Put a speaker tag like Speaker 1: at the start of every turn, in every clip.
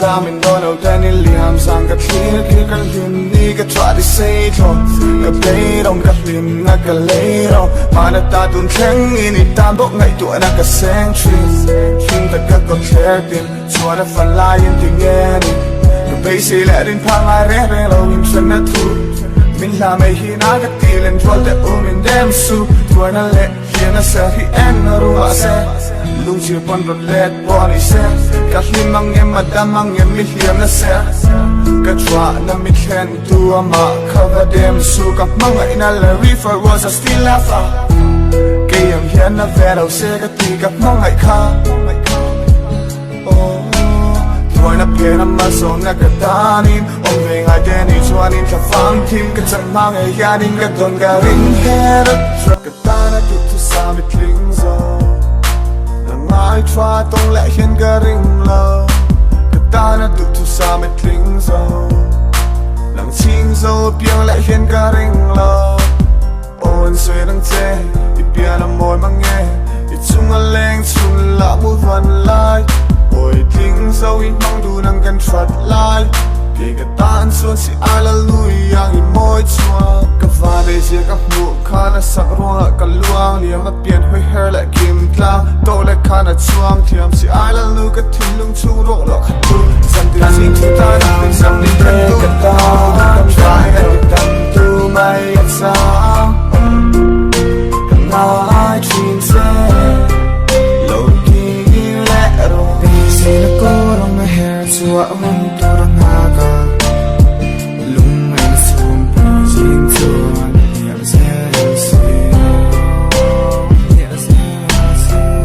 Speaker 1: sa mình đôi đầu tên đi liam sang cả thiên kia cả liam đi cả try đi say thôi cả play đông cả liam ngã cả lấy đâu mà đã ta tuôn khen in đi tam bốc ngày tuổi đã cả sáng tree khi ta cả con trẻ tiền xóa đã phần lai yên tiếng nghe đi cả bây giờ lại đến phang ai rẽ rẽ lâu in chân đã thu mình làm mấy khi nãy cái tiền lên cho để ôm mình đem su tuổi nó lệ khiến nó sợ khi em nó ru hạ xe lúc chiều con đột lệ bỏ đi xe các khi mang em mà đam mang em mi hiểm nó xe các chua nó mi khen tua mà cover đem su các mang ngày nó là reefer was a still laugh cái em hiền nó về đầu xe các tí các mang ngày khá tuổi nó kia nó mà sống nó cái ta nín ôm về ngày tên đi cho nín cả phang tim cái chân mang ngày gia đình cái tuần cả ring hair cái ta nó tụt xa bị kling rồi I try don't let him get in love cái ta nó tụt xa bị kling rồi làm chinh rồi biếng lại him get in love ôn suy đang chê đi biếng làm môi mang nghe đi chung ở lên chung là một phần lại ôi tiếng dâu ít mong đủ năng cần trật lại vì cái tan xuân si ai là lui yang in môi chua các vài đây chia các mũ khá là sắc ruộng lại cả luang liam mà biển hơi hair lại kim clang tôi lại khá là chuang thiam si ai là lui cái thìn lưng chu độ lọ khát tu dần từ xin chúng ta đã bên dòng đi thân tu cái ta try hết cái tâm tu mày sao nào ai chuyên xe chua hôn tu răng hà cả lung anh xuân bùi chín chuan nhẹ dễ xì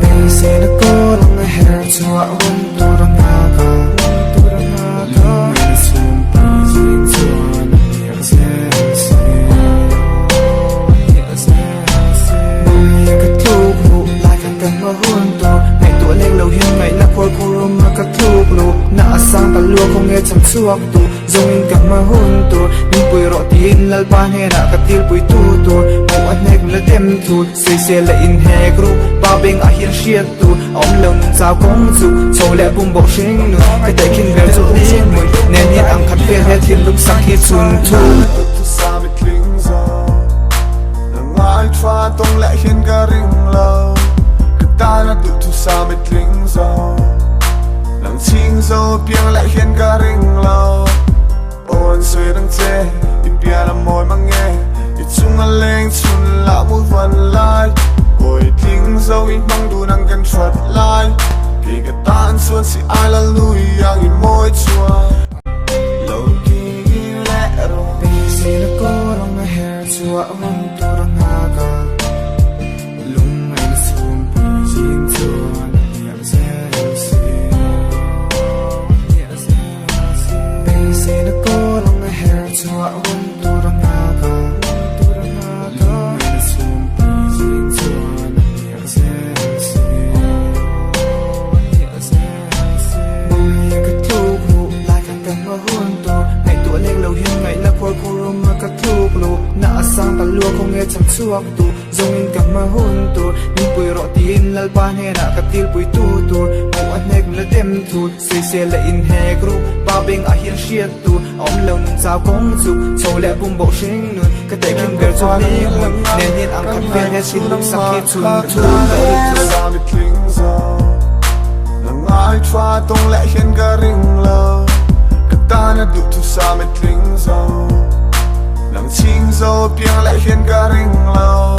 Speaker 1: bên xe nó có răng hà chua hôn tu răng hà cả lung anh xuân bùi chín chuan nhẹ dễ xì bùi cái thuốc hụ lại càng càng mà hôn tu ngày tuổi lên lâu hiên ngày là khôi khô rôm mà cái thuốc lụ na asang kalua kong e chang chuak tu zongin ka ma hun tu min pui ro tin lal pan he na ka til pui tu tu mo a nek la dem tu se la in he gru ba beng a hian shiat tu om lo nun cha kong chu chho le bum bo shing nu ka dai kin ver chu ni mui ne ni ang khat fe he thil luk sak hi chun tu sa mi kling zo ngai try tong la hian ga ring lo ka ta na tu sa mi kling zo làm chinh dâu biếng lại khiến cả ring lâu ôn suy đang chê đi bia làm môi mang nghe đi chung ở lên chung là một phần lại ôi tiếng dâu ít mong đủ năng cần trật lại khi cái tan xuân si ai là lui yang in môi chua lâu kỳ lẽ rồi vì gì nó có lòng ngày hè chua hôn tu đang hà cả lung anh xuân bùi chín chuan nhẹ dễ xì say nó có lòng ngày hè chua hôn tu răng hà cả lung anh xuân bùi chín chuan nhẹ dễ xì bùi cái thuốc lụ lại càng càng mà hôn tu ngày tuổi lên lâu hiên ngày là khôi khô rôm mà cái thuốc lụ na asang kalua kong e chang chuak tu zongin ka ma hôn tu min pui ro tin lal pan he na ka til pui tu tu mo a nek la dem tu se la in he gru ba beng a hian shiat tu om lo nun cha kong chu chho le bum bo shing nun ka te kin ver chu ni mun ne ni ang khat ve he sin luk sak hi chun tu sa mi kling zo ngai try tong la hian ga ring lo ka ta na du tu sa mi kling zo làm chinh dâu biếng lại khiến cả ring lâu